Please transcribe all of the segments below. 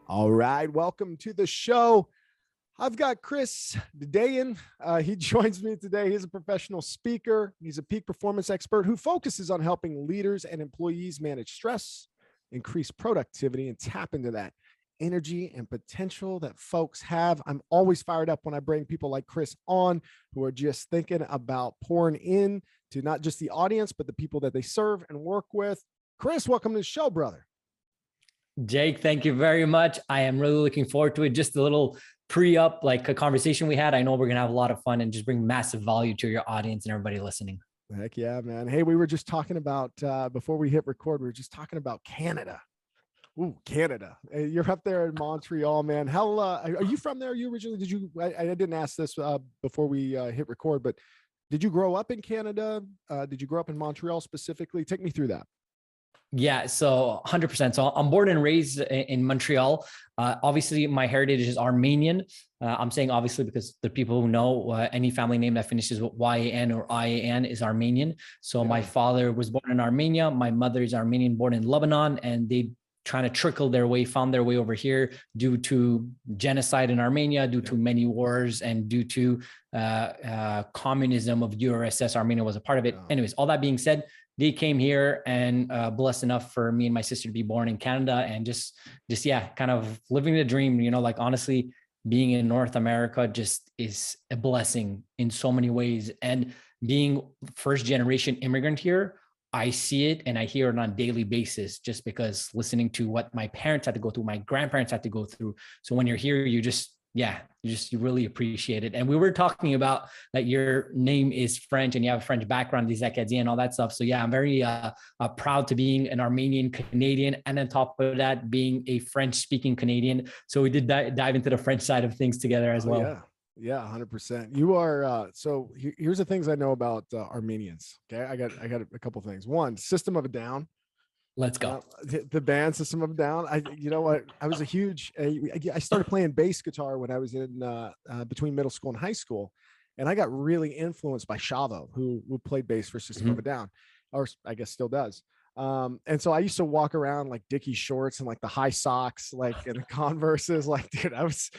All right, welcome to the show. I've got Chris Dedeyan. He joins me today. He's a professional speaker. He's a peak performance expert who focuses on helping leaders and employees manage stress, increase productivity, and tap into that energy and potential that folks have. I'm always fired up when I bring people like Chris on who are just thinking about pouring in to not just the audience, but the people that they serve and work with. Chris, welcome to the show, brother. Jake, thank you very much. I am really looking forward to it. Just a little pre-up, like a conversation we had. I know we're going to have a lot of fun and just bring massive value to your audience and everybody listening. Heck yeah, man. Hey, we were just talking about, before we hit record, we were just talking about Canada. Ooh, Canada. You're up there in Montreal, man. How, are you from there? You originally, I didn't ask this before we hit record, but did you grow up in Canada? Did you grow up in Montreal specifically? Take me through that. Yeah, so 100%. So I'm born and raised in Montreal. Obviously, my heritage is Armenian. I'm saying obviously because the people who know any family name that finishes with Y-A-N or I-A-N is Armenian. So my father was born in Armenia. My mother is Armenian, born in Lebanon, and they trying to trickle their way, found their way over here due to genocide in Armenia, due to many wars, and due to communism of URSS. Armenia was a part of it. Anyways, all that being said, they came here and blessed enough for me and my sister to be born in Canada and just kind of living the dream, like honestly, being in North America just is a blessing in so many ways. And being first generation immigrant here, I see it and I hear it on a daily basis just because listening to what my parents had to go through, my grandparents had to go through. So when you're here, you really appreciate it. And we were talking about that your name is French and you have a French background, these Acadiens and all that stuff. So yeah, I'm very proud to being an Armenian Canadian. And on top of that, being a French speaking Canadian. So we did dive into the French side of things together as well. Yeah, 100%. You are, so here's the things I know about Armenians. Okay. I got a couple things. One, System of a Down. Let's go. The band System of a Down. You know what? I was I started playing bass guitar when I was in between middle school and high school. And I got really influenced by Shavo, who played bass for System of a Down, or I guess still does. And so I used to walk around like Dickie shorts and like the high socks, like and the Converses. Like, dude, I was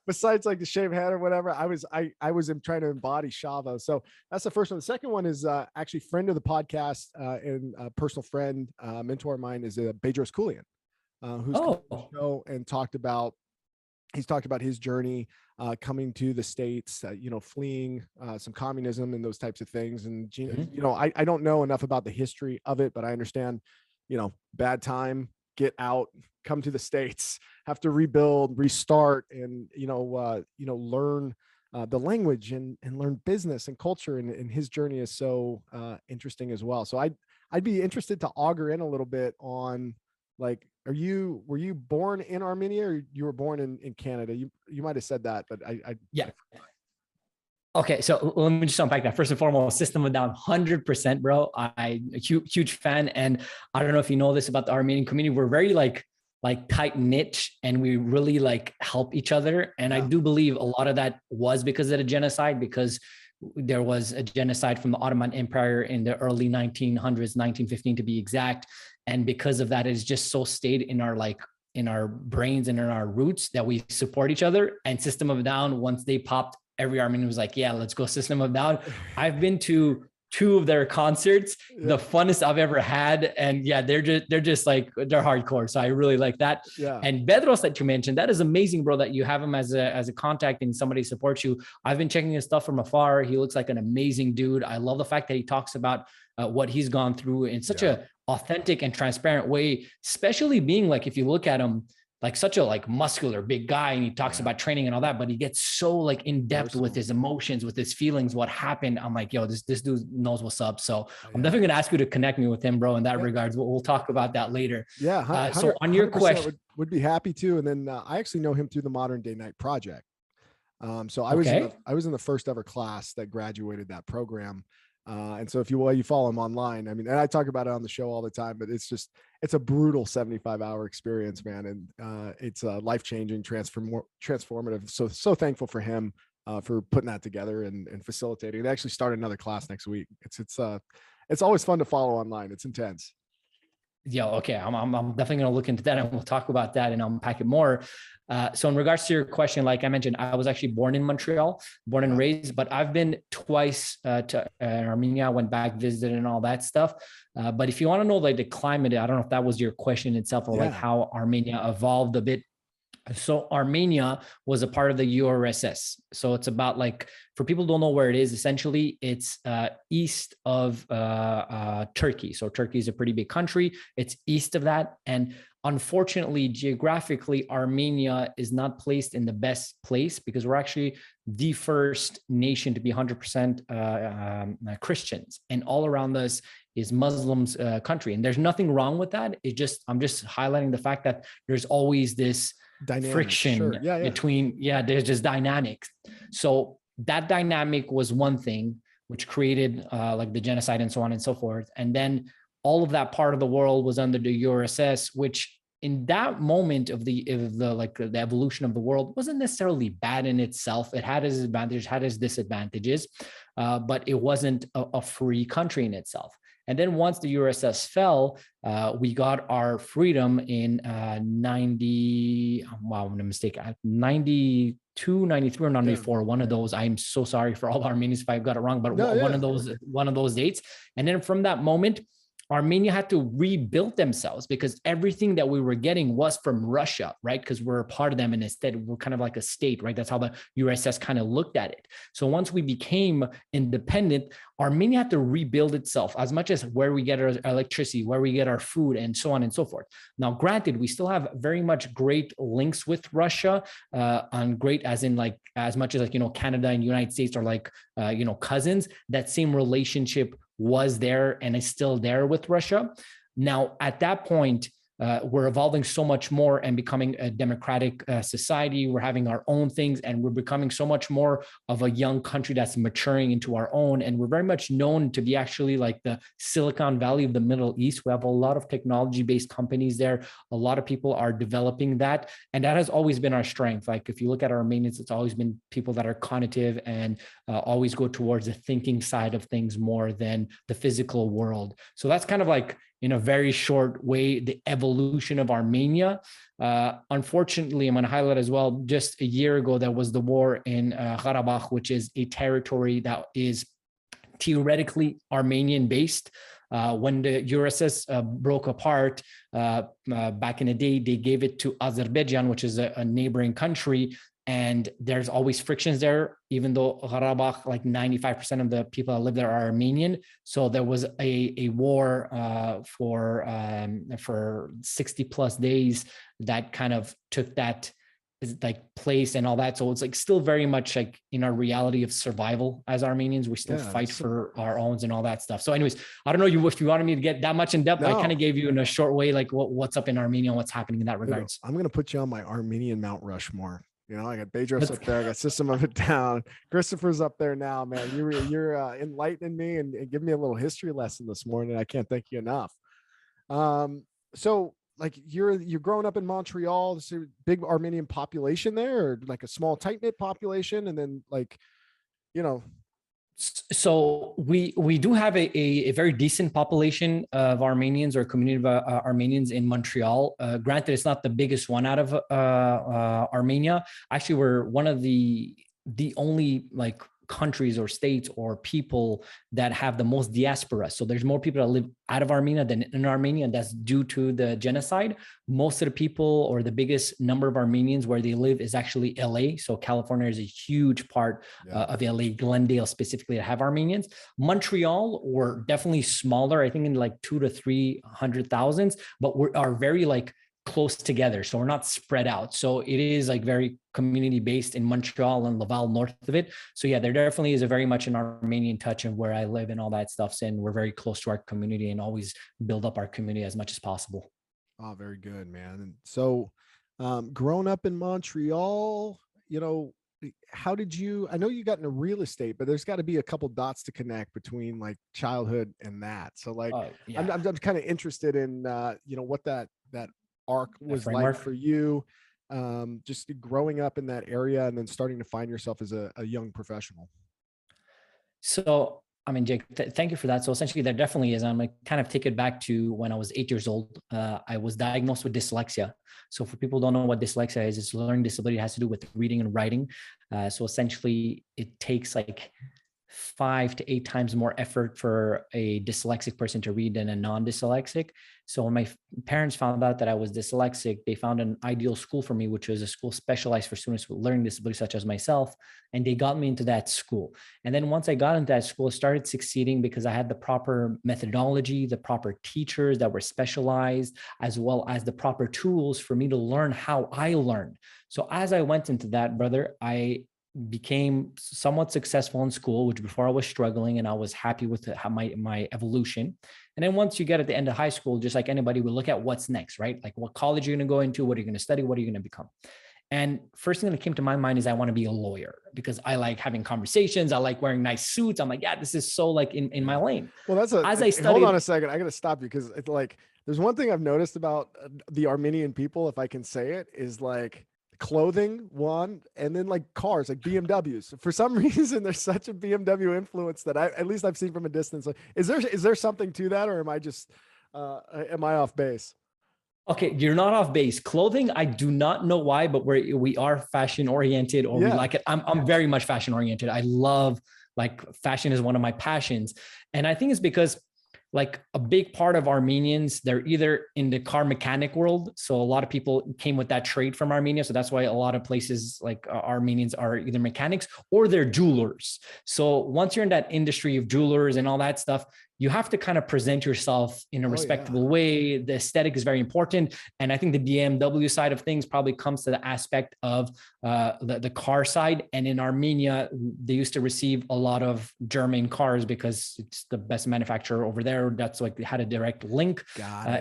besides like the shaved head or whatever, I was trying to embody Shavo. So that's the first one. The second one is actually friend of the podcast and personal friend, mentor of mine is Bedros Keuilian, who's come on the show and he's talked about his journey coming to the States, fleeing some communism and those types of things. And, I don't know enough about the history of it, but I understand, bad time, get out, come to the States, have to rebuild, restart, and, learn the language and learn business and culture. And his journey is so interesting as well. So I'd be interested to auger in a little bit on, like, were you born in Armenia or you were born in Canada? You might have said that, but yeah. Okay, so let me just unpack that. First and foremost, System of a Down, 100%, bro. I'm a huge fan, and I don't know if you know this about the Armenian community. We're very like tight knit, and we really like help each other. And I do believe a lot of that was because of the genocide, because there was a genocide from the Ottoman Empire in the early 1900s, 1915 to be exact. And because of that, it's just so stayed in our brains and in our roots that we support each other. And System of a Down, once they popped, every Armenian was like, yeah, let's go System of a Down. I've been to 2 of their concerts, the funnest I've ever had. And yeah, they're hardcore. So I really like that. Yeah. And Bedros that you mentioned, that is amazing, bro, that you have him as a contact and somebody supports you. I've been checking his stuff from afar. He looks like an amazing dude. I love the fact that he talks about what he's gone through in such a authentic and transparent way, especially being like, if you look at him, like such a like muscular big guy, and he talks about training and all that, but he gets so like in depth with his emotions, with his feelings, what happened. I'm like, yo, this dude knows what's up. So I'm definitely going to ask you to connect me with him, bro, in that regards. We'll talk about that later. Yeah. So on your question, would be happy to. And then I actually know him through the Modern Day Night Project. So I was in the first ever class that graduated that program. And so if you follow him online, I mean, and I talk about it on the show all the time, but it's a brutal 75-hour experience, man. And it's life-changing, transformative. So thankful for him for putting that together and facilitating. They actually start another class next week. It's always fun to follow online. It's intense. Yeah, okay. I'm definitely going to look into that, and we'll talk about that and unpack it more. So in regards to your question, like I mentioned, I was actually born in Montreal, born and raised, but I've been twice to Armenia. I went back, visited, and all that stuff. But if you want to know like the climate, I don't know if that was your question itself, or like Yeah. how Armenia evolved a bit. So Armenia was a part of the URSS. So it's about like, for people who don't know where it is, essentially it's east of Turkey. So Turkey is a pretty big country. It's east of that. And unfortunately, geographically, Armenia is not placed in the best place because we're actually the first nation to be 100% Christians. And all around us is Muslims country. And there's nothing wrong with that. I'm just highlighting the fact that there's always this Dynamic. friction Sure. Yeah. between, there's just dynamics. So that dynamic was one thing which created like the genocide and so on and so forth. And then all of that part of the world was under the URSS, which in that moment of the evolution of the world wasn't necessarily bad in itself. It had its advantages, had its disadvantages, but it wasn't a free country in itself. And then once the URSS fell, we got our freedom in 92, 93 or 94, one of those. I'm so sorry for all Armenians if I got it wrong, but one of those dates. And then from that moment, Armenia had to rebuild themselves because everything that we were getting was from Russia, right? Because we're a part of them, and instead we're kind of like a state, right? That's how the URSS kind of looked at it. So once we became independent, Armenia had to rebuild itself, as much as where we get our electricity, where we get our food, and so on and so forth. Now, granted, we still have very much great links with Russia, and great as in like, as much as like, Canada and United States are like, cousins. That same relationship was there and is still there with Russia. Now, at that point, we're evolving so much more and becoming a democratic society. We're having our own things, and we're becoming so much more of a young country that's maturing into our own. And we're very much known to be actually like the Silicon Valley of the Middle East. We have a lot of technology-based companies there. A lot of people are developing that. And that has always been our strength. Like if you look at our Armenians, it's always been people that are cognitive and always go towards the thinking side of things more than the physical world. So that's kind of like, in a very short way, the evolution of Armenia. Unfortunately, I'm going to highlight as well, just a year ago, there was the war in Karabakh, which is a territory that is theoretically Armenian based. When the URSS broke apart back in the day, they gave it to Azerbaijan, which is a neighboring country. And there's always frictions there, even though Karabakh, like 95% of the people that live there are Armenian. So there was a war for 60 plus days that kind of took that like place and all that. So it's like still very much like in our reality of survival as Armenians, we still fight for our owns and all that stuff. So anyways, I don't know if you wanted me to get that much in depth. I kind of gave you in a short way, like what's up in Armenia and what's happening in that regards. I'm going to put you on my Armenian Mount Rushmore. I got Bedros up there. I got System of a Down. Christopher's up there now, man. You're enlightening me and giving me a little history lesson this morning. I can't thank you enough. So like you're growing up in Montreal. There's a big Armenian population there, or like a small tight knit population, and then like, So we do have a very decent population of Armenians, or community of Armenians in Montreal. Granted, it's not the biggest one out of Armenia. Actually, we're one of the only like countries or states or people that have the most diaspora. So there's more people that live out of Armenia than in Armenia, and that's due to the genocide. Most of the people, or the biggest number of Armenians where they live, is actually LA. So California is a huge part of LA, Glendale specifically, that have Armenians. Montreal, we're definitely smaller, I think in like 200,000 to 300,000, but we are very like close together. So we're not spread out. So it is like very community based in Montreal and Laval north of it. So yeah, there definitely is a very much an Armenian touch of where I live and all that stuff. And we're very close to our community and always build up our community as much as possible. Oh, very good, man. And so growing up in Montreal, how did I know you got into real estate, but there's got to be a couple dots to connect between like childhood and that. So like, I'm kind of interested in, what that arc was like for you, just growing up in that area and then starting to find yourself as a young professional. So I mean, Jake, thank you for that. So essentially, there definitely is. I'm going to kind of take it back to when I was 8 years old. I was diagnosed with dyslexia. So for people who don't know what dyslexia is, it's a learning disability. It has to do with reading and writing. So essentially, it takes like 5 to 8 times more effort for a dyslexic person to read than a non-dyslexic. So when my parents found out that I was dyslexic, they found an ideal school for me, which was a school specialized for students with learning disabilities such as myself. And they got me into that school. And then once I got into that school, I started succeeding because I had the proper methodology, the proper teachers that were specialized, as well as the proper tools for me to learn how I learned. So as I went into that, brother, I became somewhat successful in school, which before I was struggling, and I was happy with how my evolution. And then once you get at the end of high school, just like anybody, we look at what's next, right? Like what college you're going to go into, what are you going to study, what are you going to become? And first thing that came to my mind is I want to be a lawyer because I like having conversations. I like wearing nice suits. I'm like, yeah, this is so like in my lane. Well, that's a, as I studied, hold on a second. I got to stop you because it's like, there's one thing I've noticed about the Armenian people, if I can say it, is like clothing, one, and then like cars, like BMWs. For some reason, there's such a BMW influence that at least I've seen from a distance. Like, is there something to that, or am I just am I off base? Okay, you're not off base. Clothing, I do not know why, but we are fashion oriented, or we like it. I'm very much fashion oriented. I love, like, fashion is one of my passions, and I think it's because, like, a big part of Armenians, they're either in the car mechanic world. So a lot of people came with that trade from Armenia. So that's why a lot of places like Armenians are either mechanics or they're jewelers. So once you're in that industry of jewelers and all that stuff, you have to kind of present yourself in a respectable way. The aesthetic is very important. And I think the BMW side of things probably comes to the aspect of the car side. And in Armenia, they used to receive a lot of German cars because it's the best manufacturer over there. That's like, they had a direct link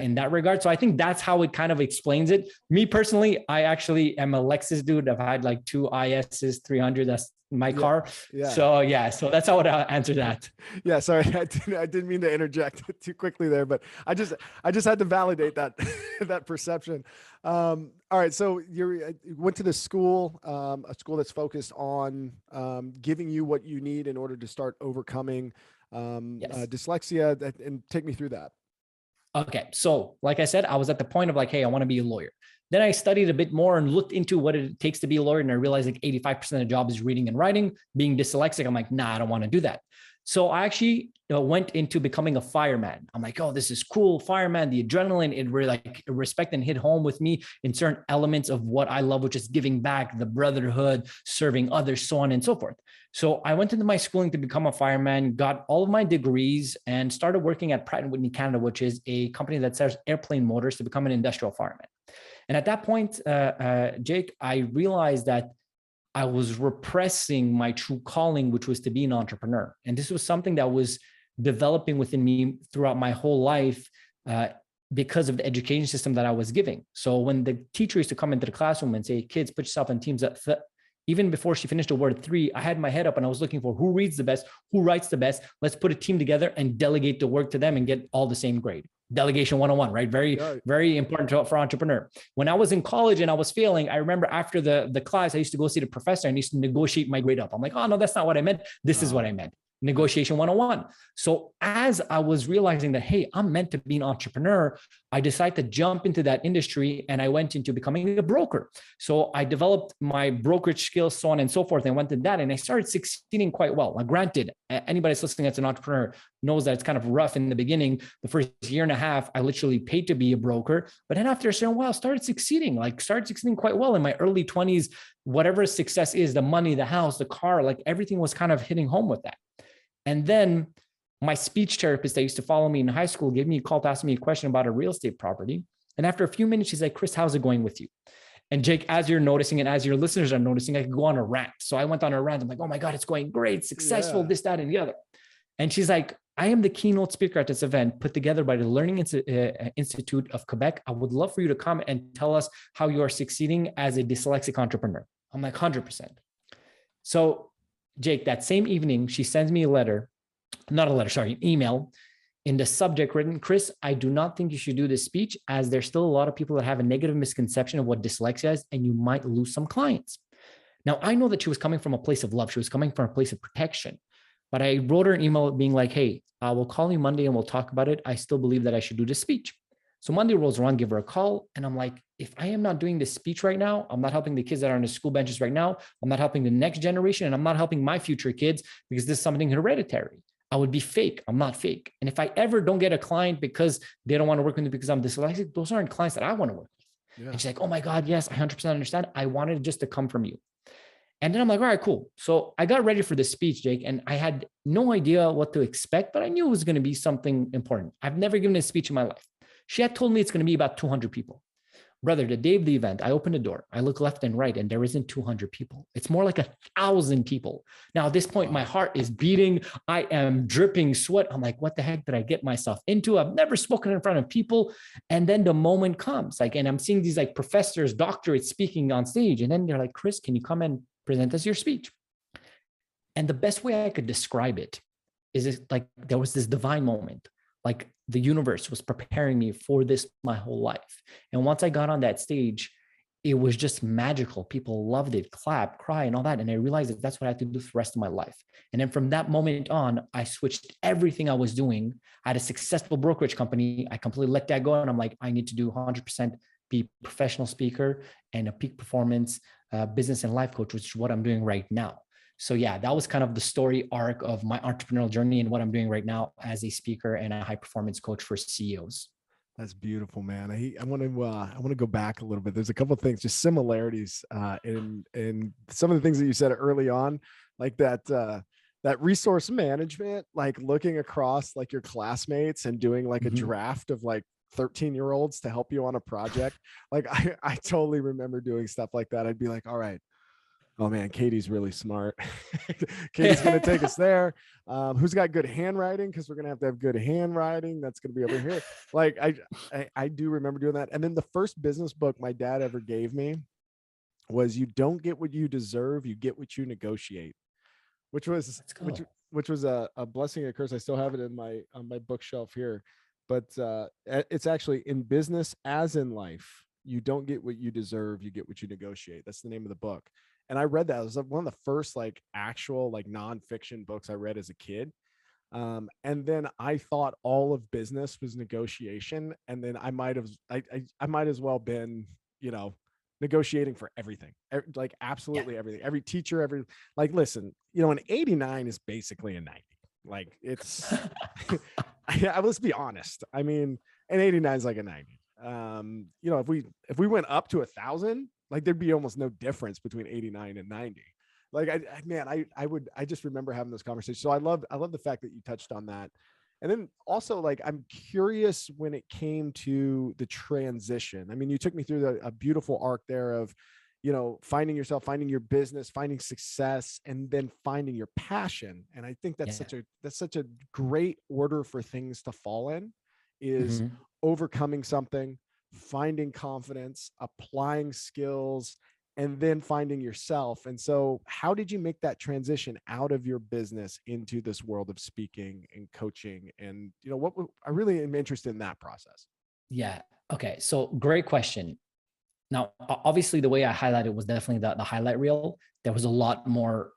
in that regard. So I think that's how it kind of explains it. Me personally, I actually am a Lexus dude. I've had like 2 ISs 300. That's my car. So that's how I would answer that. Yeah, sorry, I didn't mean to interject too quickly there, but I just had to validate that that perception. All right, so you went to this school, a school that's focused on giving you what you need in order to start overcoming dyslexia, and take me through that. Okay, so like I said, I was at the point of like, hey, I want to be a lawyer. Then I studied a bit more and looked into what it takes to be a lawyer. And I realized like 85% of the job is reading and writing. Being dyslexic, I'm like, nah, I don't want to do that. So I actually went into becoming a fireman. I'm like, oh, this is cool. Fireman, the adrenaline, it really like respect and hit home with me in certain elements of what I love, which is giving back, the brotherhood, serving others, so on and so forth. So I went into my schooling to become a fireman, got all of my degrees, and started working at Pratt & Whitney Canada, which is a company that sells airplane motors, to become an industrial fireman. And at that point, Jake, I realized that I was repressing my true calling, which was to be an entrepreneur. And this was something that was developing within me throughout my whole life because of the education system that I was giving. So when the teacher used to come into the classroom and say, kids, put yourself in teams, even before she finished the word 3, I had my head up and I was looking for who reads the best, who writes the best. Let's put a team together and delegate the work to them and get all the same grade. Delegation 101, right? Very important for entrepreneur. When I was in college and I was failing, I remember after the class, I used to go see the professor and I used to negotiate my grade up. I'm like, oh no, that's not what I meant. This is what I meant. Negotiation 101. So as I was realizing that, hey, I'm meant to be an entrepreneur, I decided to jump into that industry and I went into becoming a broker. So I developed my brokerage skills, so on and so forth, and went to that and I started succeeding quite well. Now, granted, anybody that's listening that's an entrepreneur knows that it's kind of rough in the beginning. The first year and a half, I literally paid to be a broker, but then after a certain while, started succeeding quite well in my early 20s. Whatever success is, the money, the house, the car, like everything was kind of hitting home with that. And then my speech therapist that used to follow me in high school gave me a call to ask me a question about a real estate property. And after a few minutes, she's like, Chris, how's it going with you? And Jake, as you're noticing and as your listeners are noticing, I could go on a rant. So I went on a rant. I'm like, oh my God, it's going great, successful, this, that, and the other. And she's like, I am the keynote speaker at this event put together by the Learning Institute of Quebec. I would love for you to come and tell us how you are succeeding as a dyslexic entrepreneur. I'm like, 100%. So Jake, that same evening, she sends me an email in the subject written, Chris, I do not think you should do this speech as there's still a lot of people that have a negative misconception of what dyslexia is, and you might lose some clients. Now, I know that she was coming from a place of love. She was coming from a place of protection. But I wrote her an email being like, hey, we'll call you Monday and we'll talk about it. I still believe that I should do this speech. So Monday rolls around, give her a call. And I'm like, if I am not doing this speech right now, I'm not helping the kids that are on the school benches right now. I'm not helping the next generation. And I'm not helping my future kids because this is something hereditary. I would be fake. I'm not fake. And if I ever don't get a client because they don't want to work with me because I'm dyslexic, those aren't clients that I want to work with. Yeah. And she's like, oh my God, yes, I 100% understand. I wanted just to come from you. And then I'm like, all right, cool. So I got ready for the speech, Jake, and I had no idea what to expect, but I knew it was going to be something important. I've never given a speech in my life. She had told me it's going to be about 200 people. Brother, the day of the event, I open the door, I look left and right, and there isn't 200 people. It's more like 1,000 people. Now, at this point, my heart is beating. I am dripping sweat. I'm like, what the heck did I get myself into? I've never spoken in front of people. And then the moment comes, like, and I'm seeing these like professors, doctorates speaking on stage. And then they're like, Chris, can you come and present us your speech? And the best way I could describe it is like there was this divine moment. Like the universe was preparing me for this my whole life. And once I got on that stage, it was just magical. People loved it, clap, cry, and all that. And I realized that that's what I had to do for the rest of my life. And then from that moment on, I switched everything I was doing. I had a successful brokerage company. I completely let that go. And I'm like, I need to do 100% be a professional speaker and a peak performance business and life coach, which is what I'm doing right now. So yeah, that was kind of the story arc of my entrepreneurial journey and what I'm doing right now as a speaker and a high performance coach for CEOs. That's beautiful, man. I want to go back a little bit. There's a couple of things, just similarities in some of the things that you said early on, like that resource management, like looking across like your classmates and doing like a draft of like 13-year-olds to help you on a project. Like I totally remember doing stuff like that. I'd be like, all right, oh man, Katie's really smart. Katie's going to take us there. Who's got good handwriting? Because we're going to have good handwriting. That's going to be over here. Like I do remember doing that. And then the first business book my dad ever gave me was "You Don't Get What You Deserve, You Get What You Negotiate," which was a blessing and a curse. I still have it on my bookshelf here. But it's actually in business as in life. You don't get what you deserve, you get what you negotiate. That's the name of the book. And I read that. It was one of the first like actual like nonfiction books I read as a kid. And then I thought all of business was negotiation. And then I might as well been, negotiating for everything, like absolutely everything. Every teacher, listen, an 89 is basically a 90. Like it's, let's be honest. I mean, an 89 is like a 90. If we went up to 1,000, like there'd be almost no difference between 89 and 90. Like I just remember having those conversations. So I love the fact that you touched on that. And then also like, I'm curious when it came to the transition. I mean, you took me through a beautiful arc there of, finding yourself, finding your business, finding success, and then finding your passion. And I think that's such a great order for things to fall in, is overcoming something, finding confidence, applying skills, and then finding yourself. And so how did you make that transition out of your business into this world of speaking and coaching? And, I really am interested in that process. Yeah. Okay. So great question. Now, obviously the way I highlighted was definitely the highlight reel. There was a lot more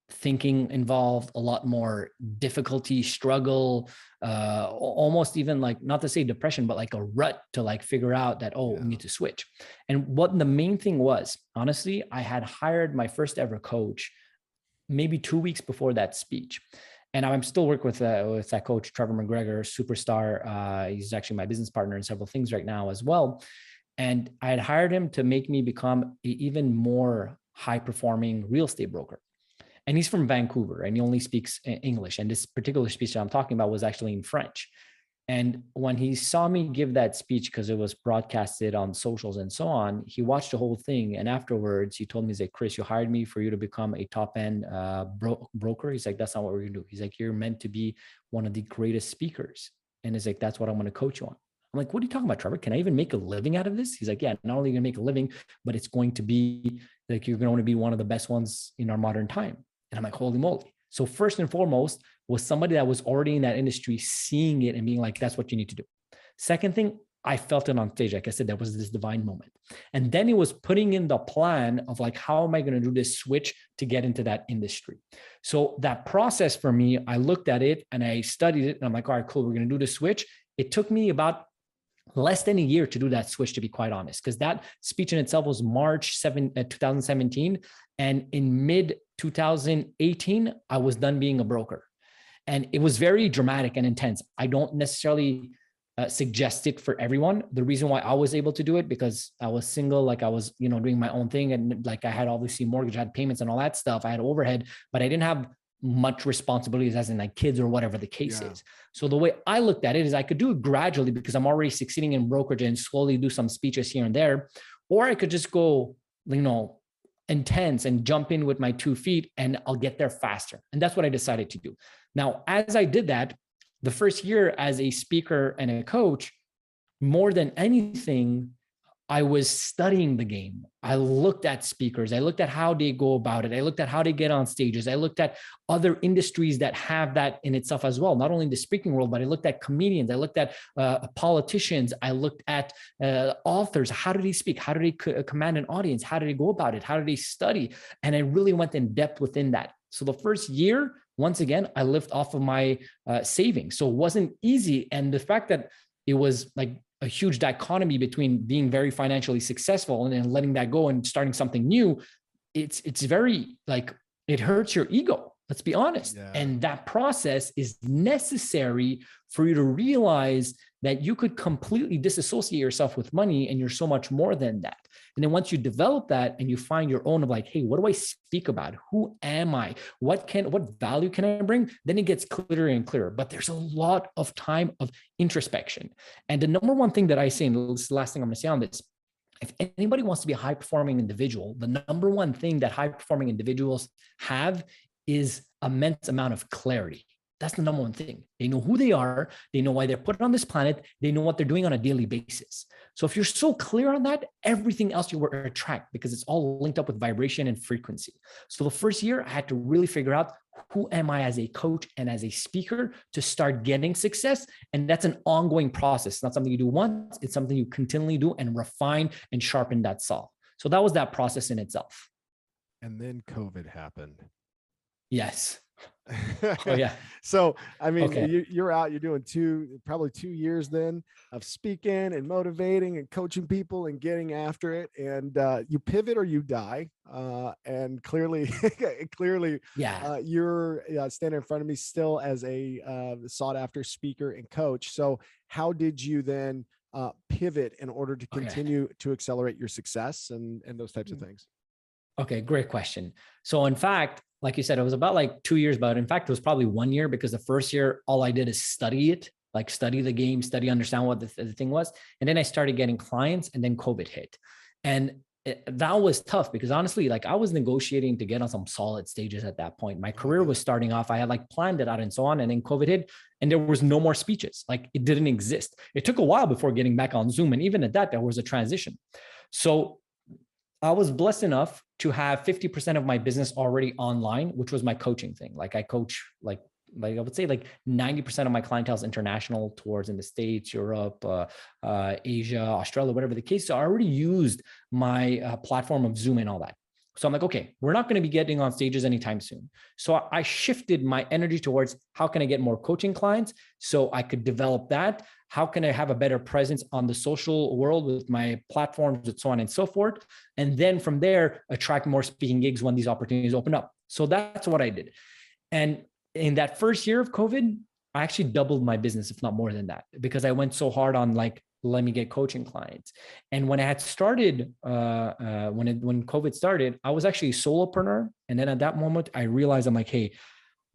thinking involved, a lot more difficulty, struggle, almost even like, not to say depression, but like a rut to like figure out that, we need to switch. And what the main thing was, honestly, I had hired my first ever coach maybe 2 weeks before that speech. And I'm still working with that coach, Trevor McGregor, superstar. He's actually my business partner in several things right now as well. And I had hired him to make me become an even more high performing real estate broker. And he's from Vancouver and he only speaks English. And this particular speech that I'm talking about was actually in French. And when he saw me give that speech, because it was broadcasted on socials and so on, he watched the whole thing. And afterwards, he told me, he's like, Chris, you hired me for you to become a top end broker. He's like, that's not what we're going to do. He's like, you're meant to be one of the greatest speakers. And he's like, that's what I'm going to coach you on. I'm like, what are you talking about, Trevor? Can I even make a living out of this? He's like, yeah, not only are you going to make a living, but it's going to be like, you're going to be one of the best ones in our modern time. And I'm like, holy moly. So first and foremost was somebody that was already in that industry, seeing it and being like, that's what you need to do. Second thing, I felt it on stage. Like I said, there was this divine moment. And then it was putting in the plan of like, how am I going to do this switch to get into that industry? So that process for me, I looked at it and I studied it and I'm like, all right, cool. We're going to do the switch. It took me about less than a year to do that switch, to be quite honest, because that speech in itself was March 2017. And in mid 2018, I was done being a broker. And it was very dramatic and intense. I don't necessarily suggest it for everyone. The reason why I was able to do it, because I was single, like I was, doing my own thing. And like I had obviously mortgage, I had payments and all that stuff. I had overhead, but I didn't have much responsibilities as in like kids or whatever the case is. So the way I looked at it is I could do it gradually because I'm already succeeding in brokerage and slowly do some speeches here and there. Or I could just go, intense and jump in with my 2 feet and I'll get there faster. And that's what I decided to do. Now, as I did that, the first year as a speaker and a coach, more than anything, I was studying the game. I looked at speakers. I looked at how they go about it. I looked at how they get on stages. I looked at other industries that have that in itself as well, not only in the speaking world, but I looked at comedians. I looked at politicians. I looked at authors. How do they speak? How do they command an audience? How do they go about it? How do they study? And I really went in depth within that. So the first year, once again, I lived off of my savings. So it wasn't easy. And the fact that it was like a huge dichotomy between being very financially successful and then letting that go and starting something new, it's very like, it hurts your ego. Let's be honest. Yeah. And that process is necessary for you to realize that you could completely disassociate yourself with money and you're so much more than that. And then once you develop that and you find your own of like, hey, what do I speak about? Who am I? What value can I bring? Then it gets clearer and clearer. But there's a lot of time of introspection. And the number one thing that I say, and this is the last thing I'm going to say on this, if anybody wants to be a high-performing individual, the number one thing that high-performing individuals have is immense amount of clarity. That's the number one thing. They know who they are. They know why they're put on this planet. They know what they're doing on a daily basis. So if you're so clear on that, everything else you will attract because it's all linked up with vibration and frequency. So the first year I had to really figure out who am I as a coach and as a speaker to start getting success. And that's an ongoing process. It's not something you do once. It's something you continually do and refine and sharpen that saw. So that was that process in itself. And then COVID happened. Yes. Oh yeah. So, I mean, okay. you're out, you're doing probably 2 years then of speaking and motivating and coaching people and getting after it. And you pivot or you die. And clearly, yeah, you're standing in front of me still as a sought after speaker and coach. So how did you then pivot in order to continue to accelerate your success and those types of things? Okay, great question. So in fact, like you said, it was about like 2 years, but in fact, it was probably 1 year because the first year, all I did is study it, like study the game, understand what the thing was. And then I started getting clients and then COVID hit. And that was tough because honestly, like I was negotiating to get on some solid stages at that point. My career was starting off. I had like planned it out and so on. And then COVID hit and there was no more speeches. Like it didn't exist. It took a while before getting back on Zoom. And even at that, there was a transition. So I was blessed enough to have 50% of my business already online, which was my coaching thing. Like I coach, like I would say like 90% of my clientele is international, tours in the States, Europe, Asia, Australia, whatever the case. So I already used my platform of Zoom and all that. So I'm like, okay, we're not going to be getting on stages anytime soon. So I shifted my energy towards how can I get more coaching clients so I could develop that? How can I have a better presence on the social world with my platforms and so on and so forth? And then from there, attract more speaking gigs when these opportunities open up. So that's what I did. And in that first year of COVID, I actually doubled my business, if not more than that, because I went so hard on like, let me get coaching clients. And when I had started, when COVID started, I was actually a solopreneur. And then at that moment, I realized I'm like, hey,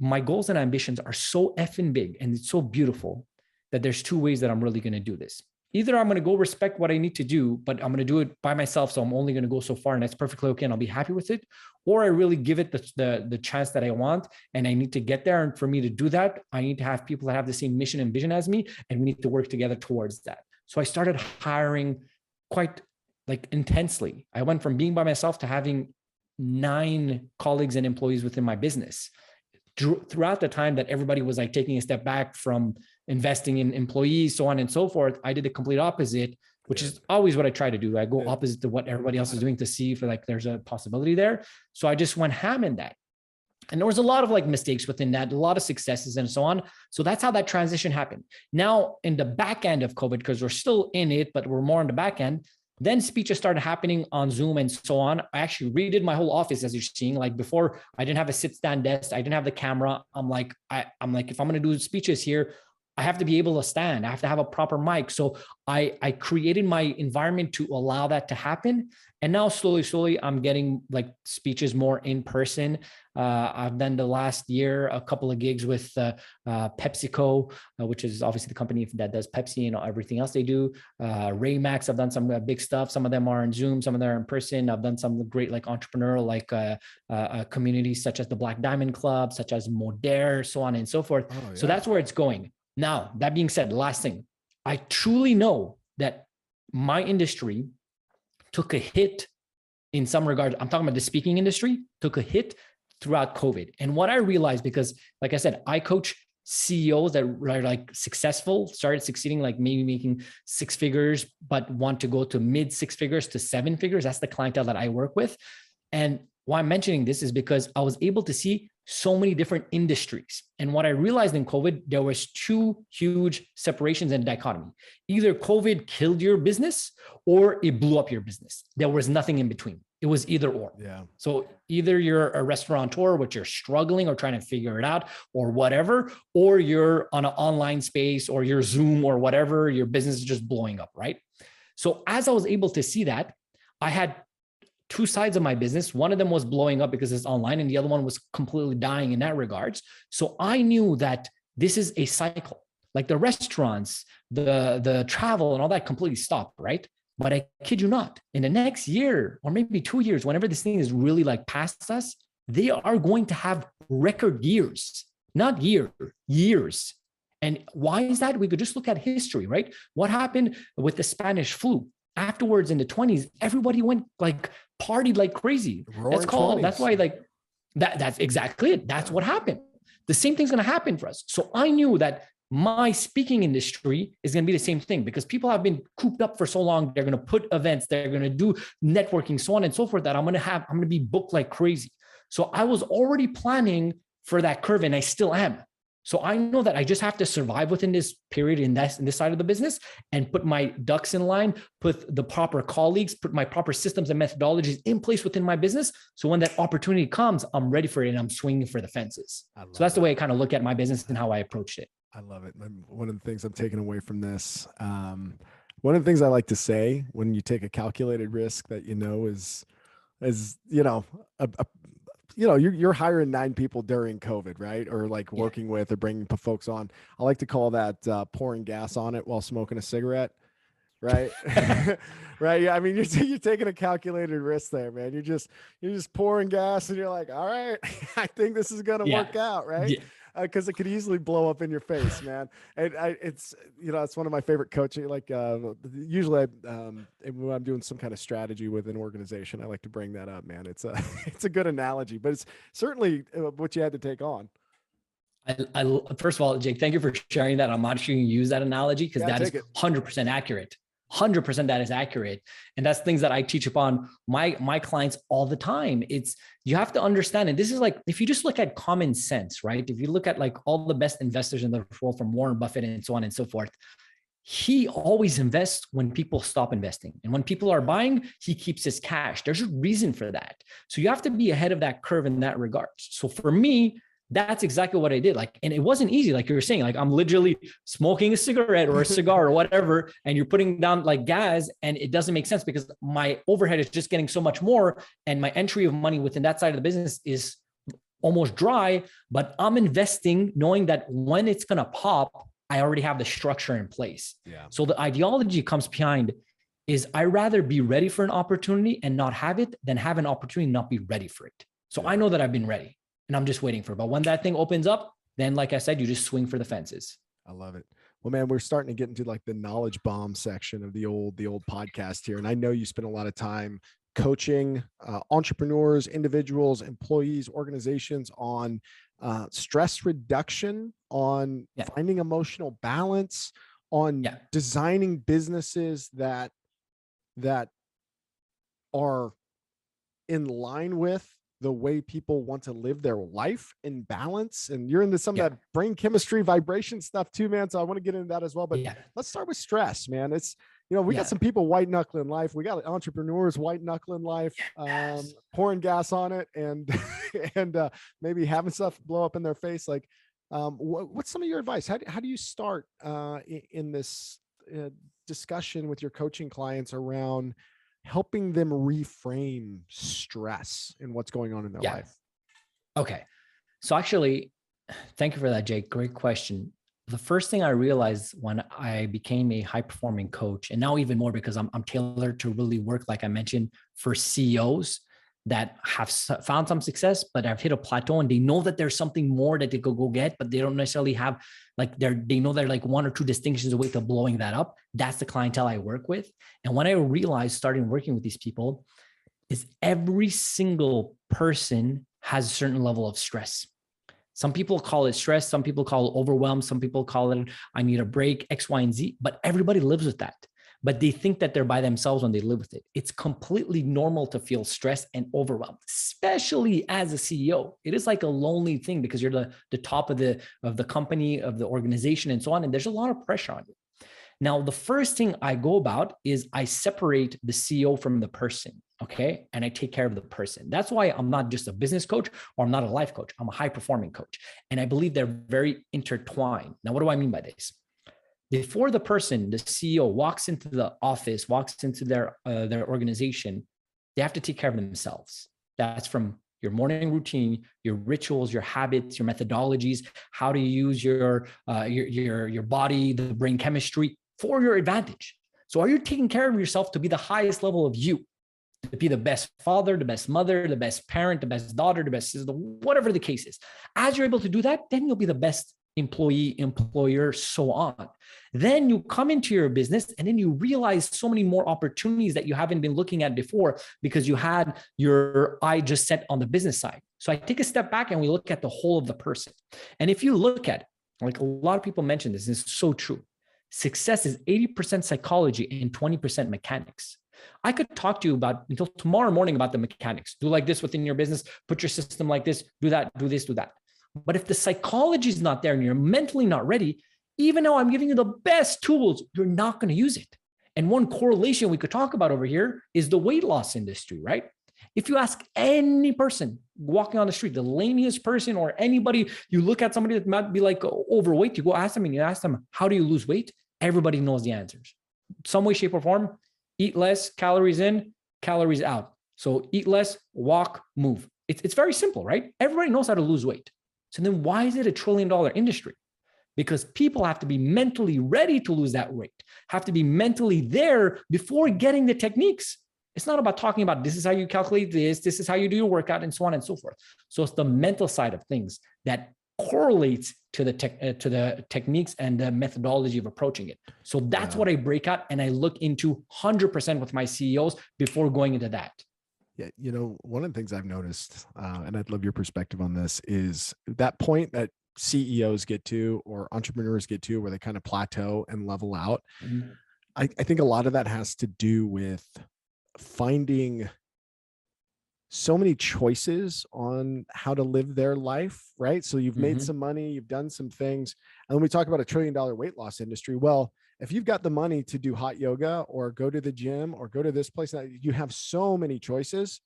my goals and ambitions are so effing big and it's so beautiful that there's two ways that I'm really going to do this. Either I'm going to go respect what I need to do, but I'm going to do it by myself. So I'm only going to go so far and that's perfectly okay. And I'll be happy with it. Or I really give it the chance that I want and I need to get there. And for me to do that, I need to have people that have the same mission and vision as me. And we need to work together towards that. So I started hiring quite like intensely. I went from being by myself to having 9 colleagues and employees within my business throughout the time that everybody was like taking a step back from investing in employees, so on and so forth. I did the complete opposite, which is always what I try to do. I go opposite to what everybody else is doing to see if like there's a possibility there. So I just went ham in that. And there was a lot of like mistakes within that, a lot of successes and so on. So that's how that transition happened. Now in the back end of COVID, because we're still in it, but we're more on the back end, then speeches started happening on Zoom and so on. I actually redid my whole office, as you're seeing. Like before, I didn't have a sit-stand desk. I didn't have the camera. I'm like, if I'm going to do speeches here, I have to be able to stand. I have to have a proper mic. So I created my environment to allow that to happen. And now slowly, I'm getting like speeches more in person. I've done the last year a couple of gigs with PepsiCo, which is obviously the company that does Pepsi and everything else they do. Raymax, I've done some big stuff. Some of them are in Zoom, some of them are in person. I've done some great like entrepreneurial communities such as the Black Diamond Club, such as Modere, so on and so forth. Oh, yeah. So that's where it's going. Now, that being said, the last thing, I truly know that my industry took a hit in some regards. I'm talking about the speaking industry, took a hit throughout COVID. And what I realized, because like I said, I coach CEOs that are like successful, started succeeding, like maybe making 6 figures, but want to go to mid 6 figures to 7 figures. That's the clientele that I work with. And why I'm mentioning this is because I was able to see so many different industries. And what I realized in COVID, there was 2 huge separations and dichotomy. Either COVID killed your business or it blew up your business. There was nothing in between. It was either or. Yeah. So either you're a restaurateur, which you're struggling or trying to figure it out or whatever, or you're on an online space or your Zoom or whatever, your business is just blowing up, right? So as I was able to see that, I had 2 sides of my business. One of them was blowing up because it's online and the other one was completely dying in that regards. So I knew that this is a cycle, like the restaurants, the travel and all that completely stopped, right? But I kid you not, in the next year or maybe 2 years, whenever this thing is really like past us, they are going to have record years, not years. And why is that? We could just look at history, right? What happened with the Spanish flu? Afterwards in the 20s, everybody went like partied like crazy. That's why like that's exactly it. That's what happened. The same thing's going to happen for us. So I knew that my speaking industry is going to be the same thing because people have been cooped up for so long. They're going to put events, they're going to do networking, so on and so forth, that I'm going to be booked like crazy. So I was already planning for that curve and I still am. So I know that I just have to survive within this period in this side of the business and put my ducks in line, put the proper colleagues, put my proper systems and methodologies in place within my business. So when that opportunity comes, I'm ready for it and I'm swinging for the fences. So that's the way I kind of look at my business and how I approached it. I love it. One of the things I'm taking away from this, one of the things I like to say when you take a calculated risk that is you're hiring 9 people during COVID, right? Or like working with or bringing folks on. I like to call that pouring gas on it while smoking a cigarette, right? Right. I mean, you're taking a calculated risk there, man. You're just pouring gas and you're like, all right, I think this is going to work out, right? Yeah. Because it could easily blow up in your face, man. And it's one of my favorite coaching. Like usually, when I'm doing some kind of strategy with an organization, I like to bring that up, man. It's a good analogy, but it's certainly what you had to take on. I first of all, Jake, thank you for sharing that. I'm actually going to use that analogy because that is 100% accurate. 100% that is accurate. And that's things that I teach upon my clients all the time. It's, you have to understand, and this is like, if you just look at common sense, right? If you look at like all the best investors in the world, from Warren Buffett and so on and so forth, he always invests when people stop investing. And when people are buying, he keeps his cash. There's a reason for that. So you have to be ahead of that curve in that regard. So for me, that's exactly what I did. Like, and it wasn't easy. Like you were saying, like I'm literally smoking a cigarette or a cigar or whatever, and you're putting down like gas, and it doesn't make sense because my overhead is just getting so much more. And my entry of money within that side of the business is almost dry, but I'm investing knowing that when it's going to pop, I already have the structure in place. Yeah. So the ideology comes behind is I rather be ready for an opportunity and not have it than have an opportunity and not be ready for it. So I know that I've been ready. And I'm just waiting for it. But when that thing opens up, then like I said, you just swing for the fences. I love it. Well, man, we're starting to get into like the knowledge bomb section of the old podcast here. And I know you spend a lot of time coaching entrepreneurs, individuals, employees, organizations on stress reduction, on Yeah. finding emotional balance, on Yeah. designing businesses that are in line with the way people want to live their life in balance. And you're into some Yeah. of that brain chemistry, vibration stuff too, man. So I want to get into that as well. But Yeah. let's start with stress, man. It's, we got Yeah. some people white knuckling life. We got entrepreneurs white knuckling life, Yes. pouring gas on it, and and maybe having stuff blow up in their face. Like, what's some of your advice? How do you start in this discussion with your coaching clients around helping them reframe stress and what's going on in their Yeah. life? Okay. So actually, thank you for that, Jake. Great question. The first thing I realized when I became a high performing coach, and now even more because I'm tailored to really work, like I mentioned, for CEOs that have found some success, but have hit a plateau and they know that there's something more that they could go get, but they don't necessarily have like they know they're like one or two distinctions away to blowing that up. That's the clientele I work with. And when I realized starting working with these people is every single person has a certain level of stress. Some people call it stress. Some people call it overwhelm. Some people call it, I need a break, X, Y, and Z, but everybody lives with that. But they think that they're by themselves when they live with it. It's completely normal to feel stressed and overwhelmed, especially as a CEO. It is like a lonely thing because you're the top of the company, of the organization, and so on. And there's a lot of pressure on you. Now, the first thing I go about is I separate the CEO from the person, okay? And I take care of the person. That's why I'm not just a business coach or I'm not a life coach. I'm a high performing coach. And I believe they're very intertwined. Now, what do I mean by this? Before the person, the CEO, walks into the office, walks into their organization, they have to take care of themselves. That's from your morning routine, your rituals, your habits, your methodologies, how to use your body, the brain chemistry for your advantage. So are you taking care of yourself to be the highest level of you, to be the best father, the best mother, the best parent, the best daughter, the best sister, whatever the case is? As you're able to do that, then you'll be the best employee, employer, so on. Then you come into your business and then you realize so many more opportunities that you haven't been looking at before because you had your eye just set on the business side. So I take a step back and we look at the whole of the person. And if you look at, like a lot of people mention this, it's so true. Success is 80% psychology and 20% mechanics. I could talk to you about until tomorrow morning about the mechanics. Do like this within your business, put your system like this, do that, do this, do that. But if the psychology is not there and you're mentally not ready, even though I'm giving you the best tools, you're not going to use it. And one correlation we could talk about over here is the weight loss industry, right? If you ask any person walking on the street, the lamiest person or anybody, you look at somebody that might be like overweight, you go ask them and you ask them, how do you lose weight? Everybody knows the answers. Some way, shape, or form, eat less, calories in, calories out. So eat less, walk, move. It's very simple, right? Everybody knows how to lose weight. So then why is it a $1 trillion industry? Because people have to be mentally ready to lose that weight, have to be mentally there before getting the techniques. It's not about talking about this is how you calculate this is how you do your workout, and so on and so forth. So it's the mental side of things that correlates to the techniques and the methodology of approaching it. So that's what I break out and I look into 100% with my CEOs before going into that. Yeah, one of the things I've noticed, and I'd love your perspective on this, is that point that CEOs get to or entrepreneurs get to where they kind of plateau and level out. Mm-hmm. I think a lot of that has to do with finding so many choices on how to live their life, right? So you've made some money, you've done some things. And when we talk about a $1 trillion weight loss industry, well, if you've got the money to do hot yoga or go to the gym or go to this place, you have so many choices.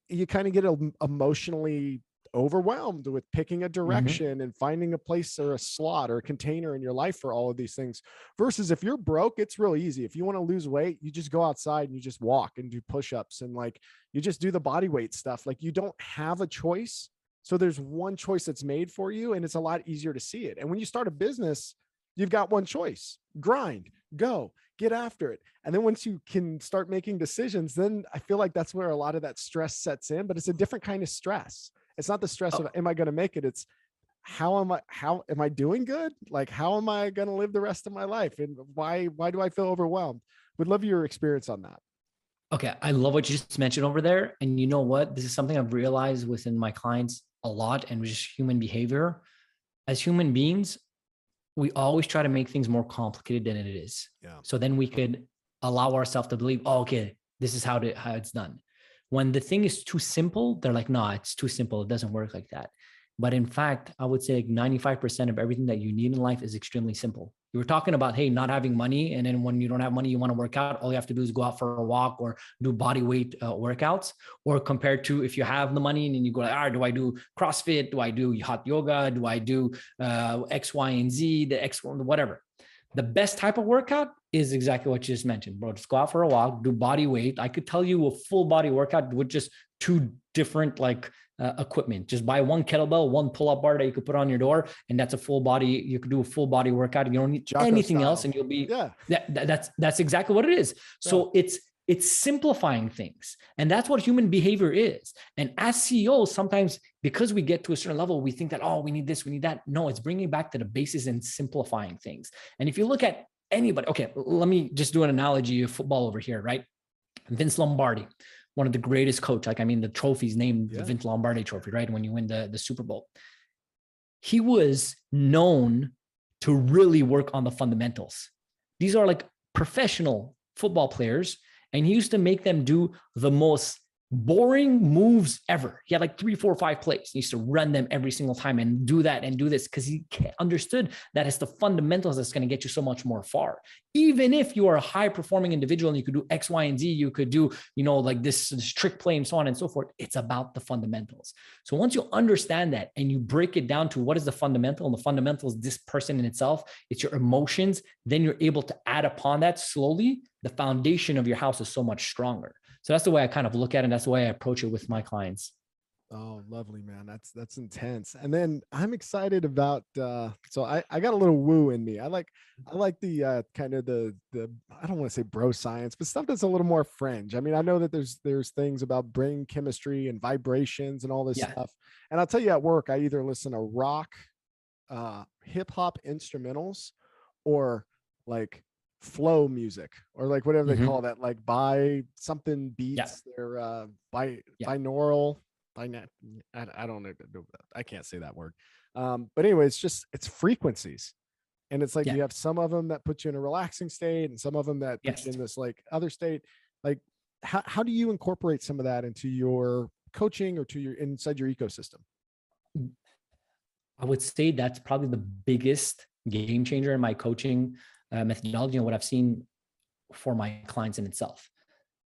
You kind of get emotionally overwhelmed with picking a direction and finding a place or a slot or a container in your life for all of these things. Versus if you're broke, it's real easy. If you want to lose weight, you just go outside and you just walk and do push-ups and like you just do the body weight stuff. Like you don't have a choice. So there's one choice that's made for you and it's a lot easier to see it. And when you start a business, you've got one choice: grind, go, get after it. And then once you can start making decisions, then I feel like that's where a lot of that stress sets in, but it's a different kind of stress. It's not the stress of, am I going to make it? It's how am I doing good? Like, how am I going to live the rest of my life? And why do I feel overwhelmed? Would love your experience on that. Okay. I love what you just mentioned over there. And you know what? This is something I've realized within my clients. a lot, and just human behavior. As human beings, we always try to make things more complicated than it is. Yeah. So then we could allow ourselves to believe, oh, okay, this is how it's done. When the thing is too simple, they're like, no, it's too simple. It doesn't work like that. But in fact, I would say like 95% of everything that you need in life is extremely simple. You were talking about, hey, not having money. And then when you don't have money, you want to work out. All you have to do is go out for a walk or do body weight workouts. Or compared to if you have the money and then you go like, do I do CrossFit? Do I do hot yoga? Do I do X, Y, and Z, the X, whatever. The best type of workout is exactly what you just mentioned, bro. Just go out for a walk, do body weight. I could tell you a full body workout with just two different equipment. Just buy one kettlebell, one pull-up bar that you could put on your door, and that's a full body. You could do a full body workout. You don't need Jocko anything style. else, and you'll be Yeah. That's exactly what it is. So it's simplifying things, and that's what human behavior is. And as CEOs, sometimes because we get to a certain level, we think that, oh, we need this, we need that. No, it's bringing back to the basis and simplifying things. And if you look at anybody, okay, let me just do an analogy of football over here, right? Vince Lombardi, one of the greatest coach. The trophy's named the Vince Lombardi Trophy, right? When you win the Super Bowl. He was known to really work on the fundamentals. These are like professional football players, and he used to make them do the most boring moves ever. He had like 3, 4, 5 plays. He used to run them every single time and do that and do this because he understood that it's the fundamentals that's going to get you so much more far. Even if you are a high performing individual and you could do X, Y, and Z, you could do, like this trick play and so on and so forth. It's about the fundamentals. So once you understand that and you break it down to what is the fundamental, and the fundamental is this person in itself, it's your emotions, then you're able to add upon that slowly. The foundation of your house is so much stronger. So that's the way I kind of look at it. And that's the way I approach it with my clients. Oh, lovely, man. That's intense. And then I'm excited about, so I got a little woo in me. I like the kind of the, I don't want to say bro science, but stuff that's a little more fringe. I mean, I know that there's things about brain chemistry and vibrations and all this stuff. And I'll tell you at work, I either listen to rock, hip hop instrumentals, or like flow music, or like whatever they call that, like by something beats. They're binaural. I don't know. I can't say that word. But anyway, it's frequencies, and it's like you have some of them that put you in a relaxing state, and some of them that put you in this like other state. Like, how do you incorporate some of that into your coaching or to your inside your ecosystem? I would say that's probably the biggest game changer in my coaching methodology and what I've seen for my clients in itself,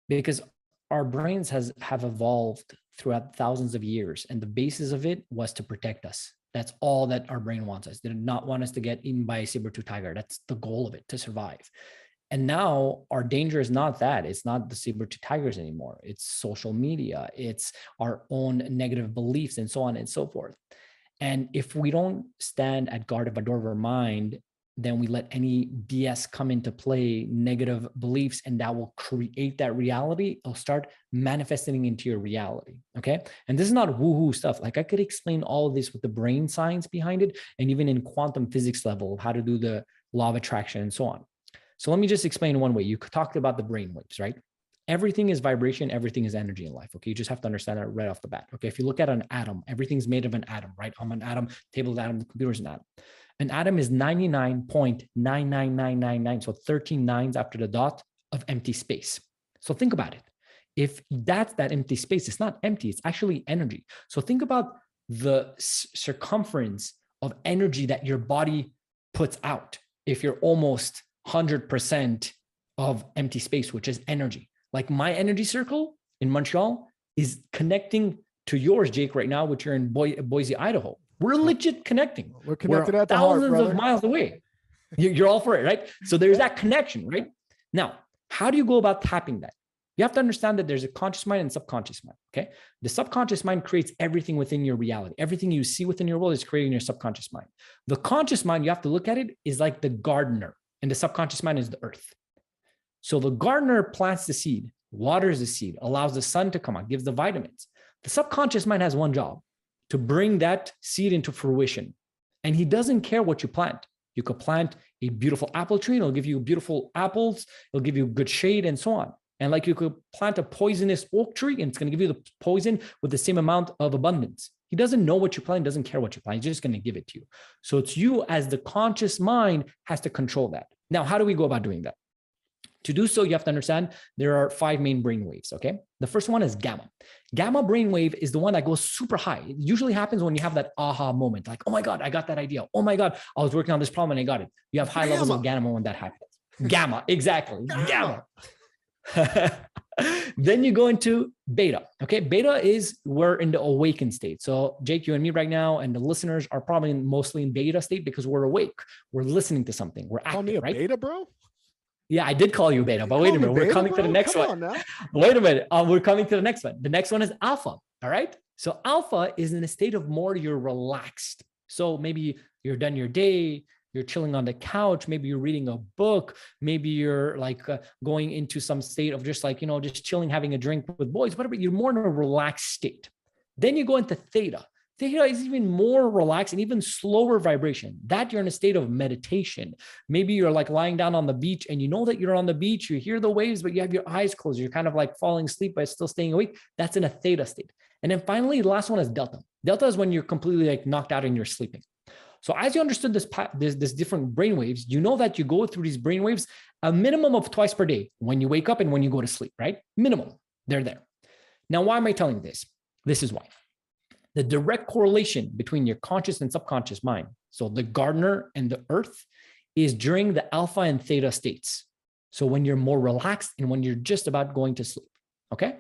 because our brains have evolved throughout thousands of years, and the basis of it was to protect us. That's all that our brain wants us. They did not want us to get eaten by a saber-tooth tiger. That's the goal of it, to survive. And now our danger is not that. It's not the saber-tooth tigers anymore. It's social media. It's our own negative beliefs and so on and so forth. And if we don't stand at guard of the door of our mind, then we let any BS come into play, negative beliefs, and that will create that reality. It'll start manifesting into your reality. Okay. And this is not woo-hoo stuff. Like, I could explain all of this with the brain science behind it, and even in quantum physics level, how to do the law of attraction and so on. So let me just explain one way. You talked about the brain waves, right? Everything is vibration. Everything is energy in life. Okay. You just have to understand that right off the bat. Okay. If you look at an atom, everything's made of an atom, right? I'm an atom, table of atom, the computer's an atom. An atom is 99.99999, so 13 nines after the dot of empty space. So think about it. If that's that empty space, it's not empty, it's actually energy. So think about the circumference of energy that your body puts out if you're almost 100% of empty space, which is energy. Like my energy circle in Montreal is connecting to yours, Jake, right now, which you're in Boise, Idaho. We're legit connecting. We're connected at the thousands heart, of miles away. You're all for it, right? So there's that connection, right? Now, how do you go about tapping that? You have to understand that there's a conscious mind and subconscious mind, okay? The subconscious mind creates everything within your reality. Everything you see within your world is created in your subconscious mind. The conscious mind, you have to look at it, is like the gardener, and the subconscious mind is the earth. So the gardener plants the seed, waters the seed, allows the sun to come out, gives the vitamins. The subconscious mind has one job: to bring that seed into fruition. And he doesn't care what you plant. You could plant a beautiful apple tree, and it'll give you beautiful apples. It'll give you good shade and so on. And like you could plant a poisonous oak tree, and it's going to give you the poison with the same amount of abundance. He doesn't know what you're planning, doesn't care what you're planning. He's just going to give it to you. So it's you as the conscious mind has to control that. Now, how do we go about doing that? To do so, you have to understand there are 5 main brain waves, okay? The first one is gamma. Gamma brainwave is the one that goes super high. It usually happens when you have that aha moment, like, oh my God, I got that idea. Oh my God, I was working on this problem and I got it. You have high levels of gamma when that happens. Gamma, exactly, gamma. Then you go into beta, okay? Beta is we're in the awakened state. So Jake, you and me right now, and the listeners are probably mostly in beta state because we're awake. We're listening to something. We're active, Call me a right? beta, bro? Yeah, I did call you beta, but wait a minute. We're coming to the next one. Wait a minute. We're coming to the next one. The next one is alpha. All right. So alpha is in a state of more, you're relaxed. So maybe you're done your day, you're chilling on the couch, maybe you're reading a book, maybe you're like going into some state of just like, just chilling, having a drink with boys, whatever. You're more in a relaxed state. Then you go into theta. Theta is even more relaxed and even slower vibration. That you're in a state of meditation. Maybe you're like lying down on the beach and you know that you're on the beach, you hear the waves, but you have your eyes closed. You're kind of like falling asleep, but still staying awake. That's in a theta state. And then finally, the last one is delta. Delta is when you're completely like knocked out and you're sleeping. So as you understood this different brain waves, you know that you go through these brain waves a minimum of twice per day when you wake up and when you go to sleep, right? Minimum, they're there. Now, why am I telling you this? This is why. The direct correlation between your conscious and subconscious mind, so the gardener and the earth, is during the alpha and theta states. So when you're more relaxed and when you're just about going to sleep, okay?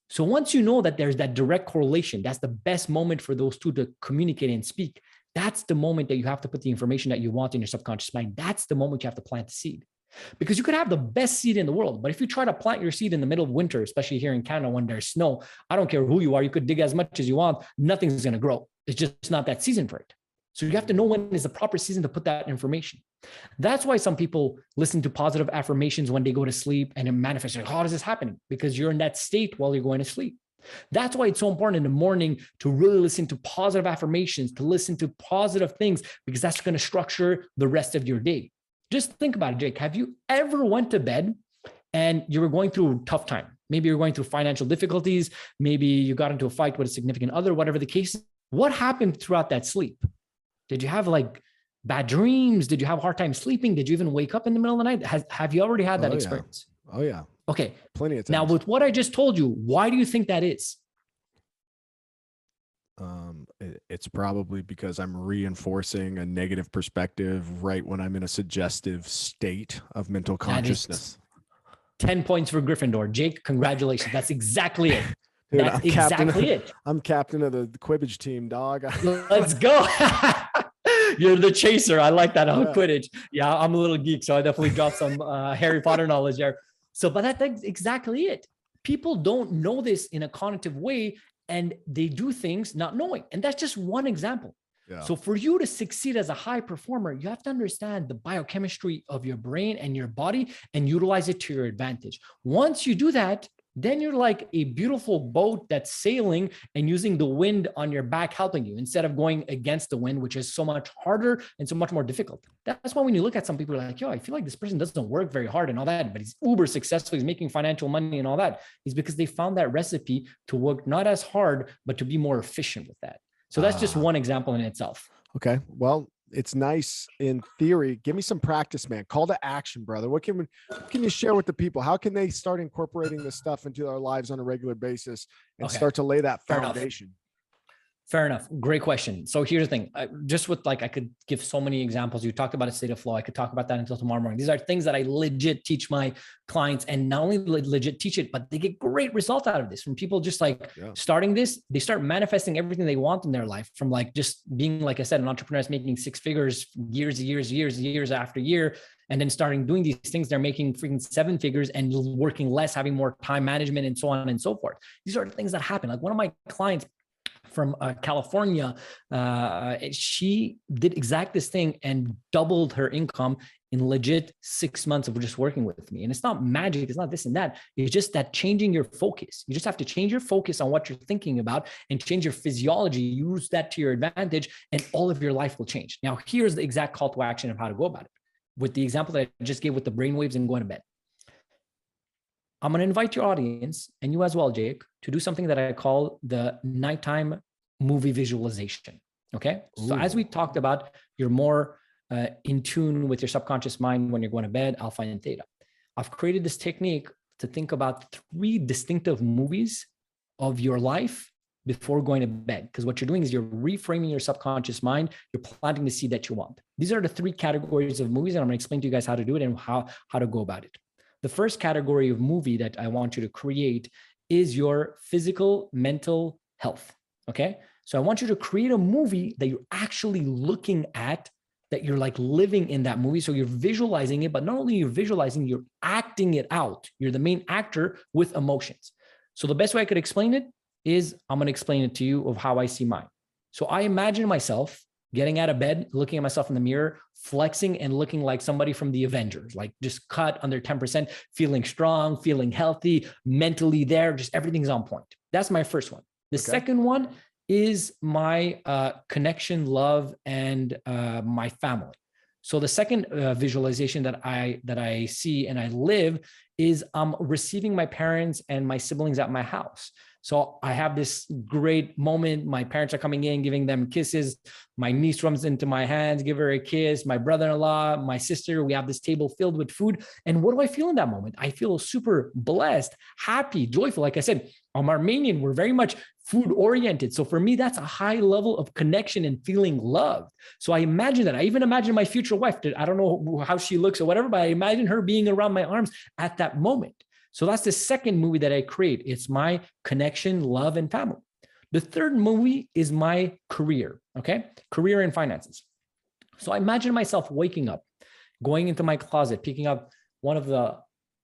So once you know that there's that direct correlation, that's the best moment for those two to communicate and speak. That's the moment that you have to put the information that you want in your subconscious mind. That's the moment you have to plant the seed. Because you could have the best seed in the world, but if you try to plant your seed in the middle of winter, especially here in Canada when there's snow, I don't care who you are, you could dig as much as you want, nothing's going to grow. It's just not that season for it. So you have to know when is the proper season to put that information. That's why some people listen to positive affirmations when they go to sleep and it manifests. Like, how does this happen? Because you're in that state while you're going to sleep. That's why it's so important in the morning to really listen to positive affirmations, to listen to positive things, because that's going to structure the rest of your day. Just think about it, Jake. Have you ever went to bed and you were going through a tough time? Maybe you're going through financial difficulties. Maybe you got into a fight with a significant other, whatever the case. What happened throughout that sleep? Did you have like bad dreams? Did you have a hard time sleeping? Did you even wake up in the middle of the night? Have you already had that experience? Oh, yeah. Okay. Plenty of times. Now, with what I just told you, why do you think that is? It's probably because I'm reinforcing a negative perspective right when I'm in a suggestive state of mental consciousness. 10 points for Gryffindor. Jake, congratulations. That's exactly it. Dude, That's exactly it. I'm captain of the Quidditch team, dog. Let's go. You're the chaser. I like that on Quidditch. Yeah, I'm a little geek, so I definitely dropped some Harry Potter knowledge there. So, but that's exactly it. People don't know this in a cognitive way, and they do things not knowing. And that's just one example. Yeah. So for you to succeed as a high performer, you have to understand the biochemistry of your brain and your body and utilize it to your advantage. Once you do that, then you're like a beautiful boat that's sailing and using the wind on your back, helping you instead of going against the wind, which is so much harder and so much more difficult. That's why when you look at some people, you're like, yo, I feel like this person doesn't work very hard and all that, but he's uber successful. He's making financial money and all that. It's because they found that recipe to work not as hard, but to be more efficient with that. So that's just one example in itself. Okay. Well, it's nice in theory. Give me some practice, man. Call to action, brother. What can you share with the people? How can they start incorporating this stuff into their lives on a regular basis and start to lay that foundation? Fair enough. Great question. So here's the thing. Just with I could give so many examples. You talked about a state of flow. I could talk about that until tomorrow morning. These are things that I legit teach my clients, and not only legit teach it, but they get great results out of this from people just starting this. They start manifesting everything they want in their life from just being, like I said, an entrepreneur is making 6 figures years after year. And then starting doing these things, they're making freaking 7 figures and working less, having more time management and so on and so forth. These are the things that happen. Like one of my clients from California, she did exact this thing and doubled her income in legit 6 months of just working with me. And it's not magic. It's not this and that. It's just that changing your focus. You just have to change your focus on what you're thinking about and change your physiology. Use that to your advantage and all of your life will change. Now, here's the exact call to action of how to go about it. With the example that I just gave with the brainwaves and going to bed. I'm going to invite your audience and you as well, Jake, to do something that I call the nighttime movie visualization. Okay. So Ooh. as we talked about, you're more in tune with your subconscious mind when you're going to bed, alpha and theta. I've created this technique to think about 3 distinctive movies of your life before going to bed. Because what you're doing is you're reframing your subconscious mind. You're planting the seed that you want. These are the 3 categories of movies, and I'm going to explain to you guys how to do it and how to go about it. The first category of movie that I want you to create is your physical, mental health. Okay. So I want you to create a movie that you're actually looking at, that you're like living in that movie. So you're visualizing it, but not only you're visualizing, you're acting it out. You're the main actor with emotions. So the best way I could explain it is I'm going to explain it to you of how I see mine. So I imagine myself getting out of bed, looking at myself in the mirror, flexing and looking like somebody from the Avengers, like just cut under 10%, feeling strong, feeling healthy, mentally there, just everything's on point. That's my first one. The second one is my connection, love, and my family. So the second visualization that I see and I live is I'm receiving my parents and my siblings at my house. So I have this great moment. My parents are coming in, giving them kisses. My niece runs into my hands, give her a kiss. My brother-in-law, my sister, we have this table filled with food. And what do I feel in that moment? I feel super blessed, happy, joyful. Like I said, I'm Armenian. We're very much food oriented. So for me, that's a high level of connection and feeling loved. So I imagine that. I even imagine my future wife. I don't know how she looks or whatever, but I imagine her being around my arms at that moment. So that's the second movie that I create. It's my connection, love, and family. The third movie is my career, okay? Career and finances. So I imagine myself waking up, going into my closet, picking up one of the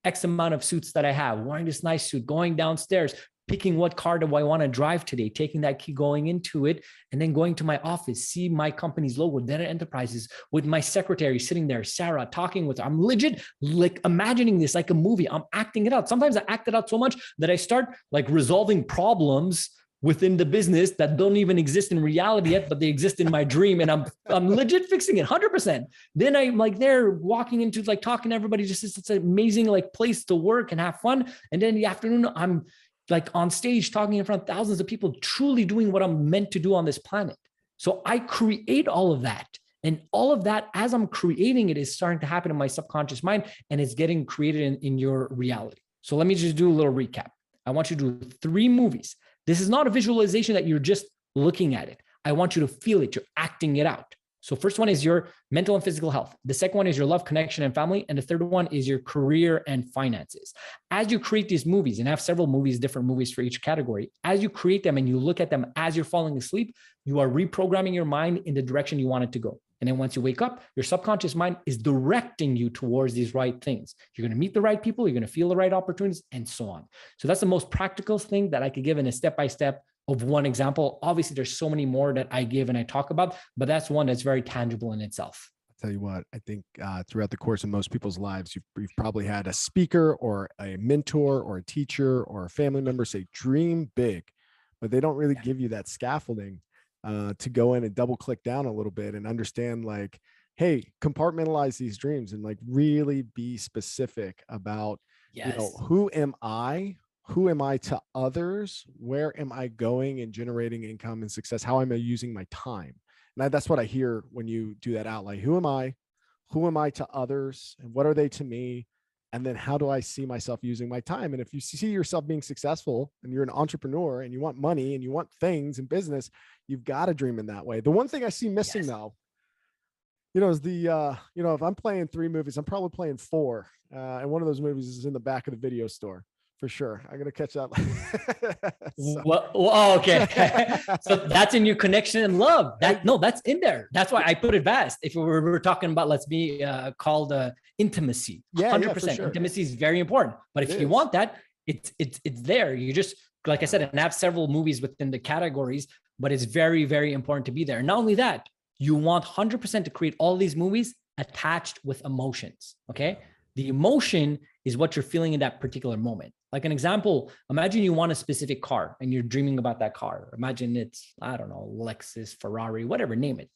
X amount of suits that I have, wearing this nice suit, going downstairs, picking what car do I want to drive today, taking that key, going into it, and then going to my office, see my company's logo, Dedeyan Enterprises, with my secretary sitting there, Sarah, talking with her. I'm legit like imagining this like a movie. I'm acting it out. Sometimes I act it out so much that I start like resolving problems within the business that don't even exist in reality yet, but they exist in my dream. And I'm legit fixing it 100%. Then I'm like there walking into like talking to everybody, just it's an amazing like place to work and have fun. And then in the afternoon, I'm like on stage talking in front of thousands of people, truly doing what I'm meant to do on this planet. So I create all of that. And all of that, as I'm creating it, is starting to happen in my subconscious mind, and it's getting created in your reality. So let me just do a little recap. I want you to do 3 movies. This is not a visualization that you're just looking at it. I want you to feel it. You're acting it out. So first one is your mental and physical health. The second one is your love, connection, and family. And the third one is your career and finances. As you create these movies, and I have several movies, different movies for each category, as you create them and you look at them as you're falling asleep, you are reprogramming your mind in the direction you want it to go. And then once you wake up, your subconscious mind is directing you towards these right things. You're going to meet the right people, you're going to feel the right opportunities, and so on. So that's the most practical thing that I could give in a step-by-step of one example. Obviously, there's so many more that I give and I talk about, but that's one that's very tangible in itself. I'll tell you what, I think throughout the course of most people's lives, you've probably had a speaker or a mentor or a teacher or a family member say, dream big, but they don't really give you that scaffolding to go in and double click down a little bit and understand like, hey, compartmentalize these dreams and like really be specific about, you know, who am I? Who am I to others? Where am I going and generating income and success? How am I using my time? And that's what I hear when you do that out. Like, who am I? Who am I to others? And what are they to me? And then how do I see myself using my time? And if you see yourself being successful and you're an entrepreneur and you want money and you want things in business, you've got to dream in that way. The one thing I see missing though, you know, is the, you know, if I'm playing 3 movies, I'm probably playing 4. And one of those movies is in the back of the video store. For sure. I'm going to catch that. Well, okay. So that's in your connection and love. That's in there. That's why I put it fast. If we're talking about, let's be called intimacy, 100%. Sure. Intimacy is very important. But if you want that, it's there. You just, like I said, and I have several movies within the categories, but it's very, very important to be there. And not only that, you want 100% to create all these movies attached with emotions. Okay. The emotion is what you're feeling in that particular moment. Like an example, imagine you want a specific car and you're dreaming about that car. Imagine it's, I don't know, Lexus, Ferrari, whatever, name it.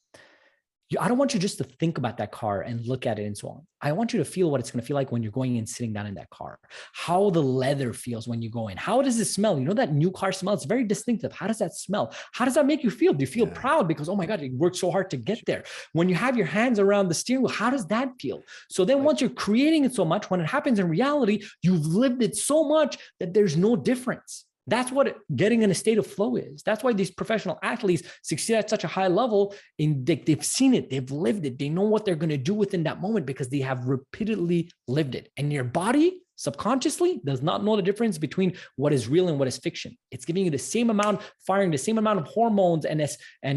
I don't want you just to think about that car and look at it and so on. I want you to feel what it's going to feel like when you're going and sitting down in that car, how the leather feels when you go in. How does it smell? You know, that new car smell, it's very distinctive. How does that smell? How does that make you feel? Do you feel proud because, oh my God, you worked so hard to get there? When you have your hands around the steering wheel, how does that feel? So then once you're creating it so much, when it happens in reality, you've lived it so much that there's no difference. That's what getting in a state of flow is. That's why these professional athletes succeed at such a high level. They've seen it, they've lived it. They know what they're going to do within that moment because they have repeatedly lived it. And your body subconsciously does not know the difference between what is real and what is fiction. It's giving you the same amount, firing the same amount of hormones and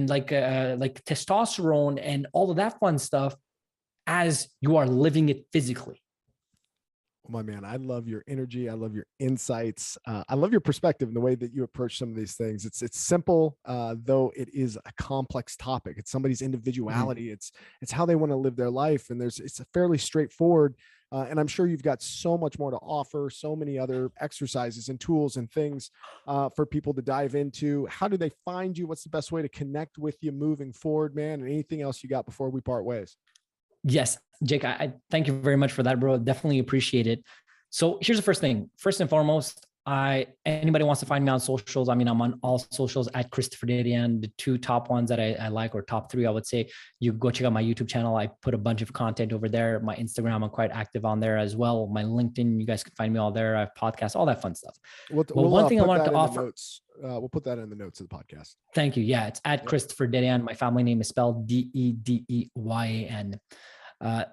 like testosterone and all of that fun stuff as you are living it physically. My man, I love your energy. I love your insights. I love your perspective and the way that you approach some of these things. It's simple, though it is a complex topic. It's somebody's individuality. It's how they want to live their life, and it's a fairly straightforward. And I'm sure you've got so much more to offer. So many other exercises and tools and things for people to dive into. How do they find you? What's the best way to connect with you moving forward, man? And anything else you got before we part ways? Yes, Jake, I thank you very much for that, bro. Definitely appreciate it. So here's the first thing. First and foremost, anybody wants to find me on socials. I mean, I'm on all socials at Christopher Dedeyan. The two top ones that I like, or top three, I would say, you go check out my YouTube channel. I put a bunch of content over there. My Instagram, I'm quite active on there as well. My LinkedIn, you guys can find me all there. I have podcasts, all that fun stuff. One thing I wanted to offer. We'll put that in the notes of the podcast. Thank you. Yeah, it's at Christopher Dedeyan. My family name is spelled Dedeyan.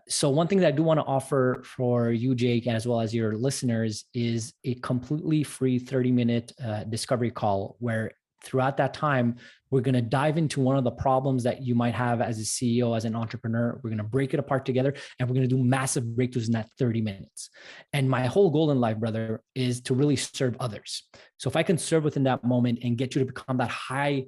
So one thing that I do want to offer for you, Jake, as well as your listeners, is a completely free 30-minute discovery call where throughout that time, we're going to dive into one of the problems that you might have as a CEO, as an entrepreneur. We're going to break it apart together, and we're going to do massive breakthroughs in that 30 minutes. And my whole goal in life, brother, is to really serve others. So if I can serve within that moment and get you to become that high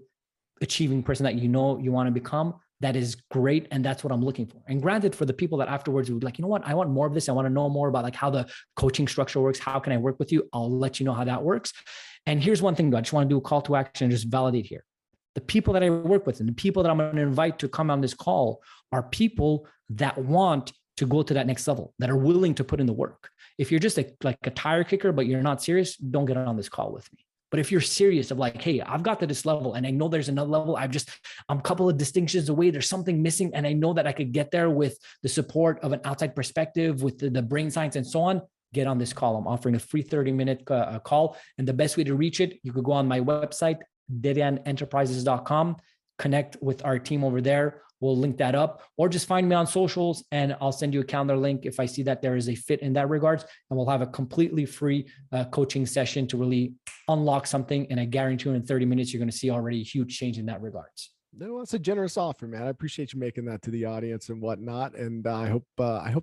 achieving person that you know you want to become, that is great. And that's what I'm looking for. And granted, for the people that afterwards would be like, you know what, I want more of this. I want to know more about like how the coaching structure works. How can I work with you? I'll let you know how that works. And here's one thing, though. I just want to do a call to action and just validate here. The people that I work with and the people that I'm going to invite to come on this call are people that want to go to that next level, that are willing to put in the work. If you're just like a tire kicker, but you're not serious, don't get on this call with me. But if you're serious of like, hey, I've got to this level and I know there's another level, I'm a couple of distinctions away, there's something missing, and I know that I could get there with the support of an outside perspective, with the brain science and so on, get on this call. I'm offering a free 30-minute call. And the best way to reach it, you could go on my website, dedeyanenterprises.com, connect with our team over there. We'll link that up, or just find me on socials and I'll send you a calendar link if I see that there is a fit in that regards. And we'll have a completely free coaching session to really unlock something. And I guarantee you in 30 minutes, you're going to see already a huge change in that regards. No, that's a generous offer, man. I appreciate you making that to the audience and whatnot. And I hope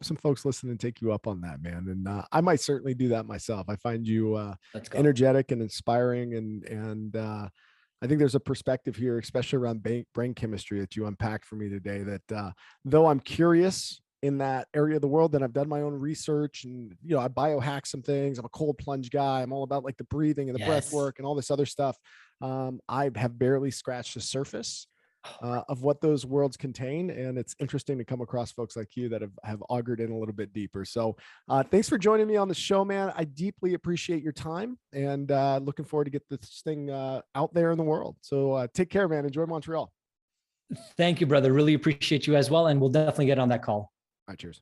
some folks listen and take you up on that, man. And I might certainly do that myself. I find you energetic and inspiring, and I think there's a perspective here, especially around brain chemistry, that you unpacked for me today, that though I'm curious in that area of the world, then I've done my own research and, I biohack some things. I'm a cold plunge guy. I'm all about like the breathing and the breath work and all this other stuff. I have barely scratched the surface of what those worlds contain. And it's interesting to come across folks like you that have augured in a little bit deeper. So thanks for joining me on the show, man. I deeply appreciate your time, and looking forward to get this thing out there in the world. So take care, man. Enjoy Montreal. Thank you, brother. Really appreciate you as well. And we'll definitely get on that call. All right, cheers.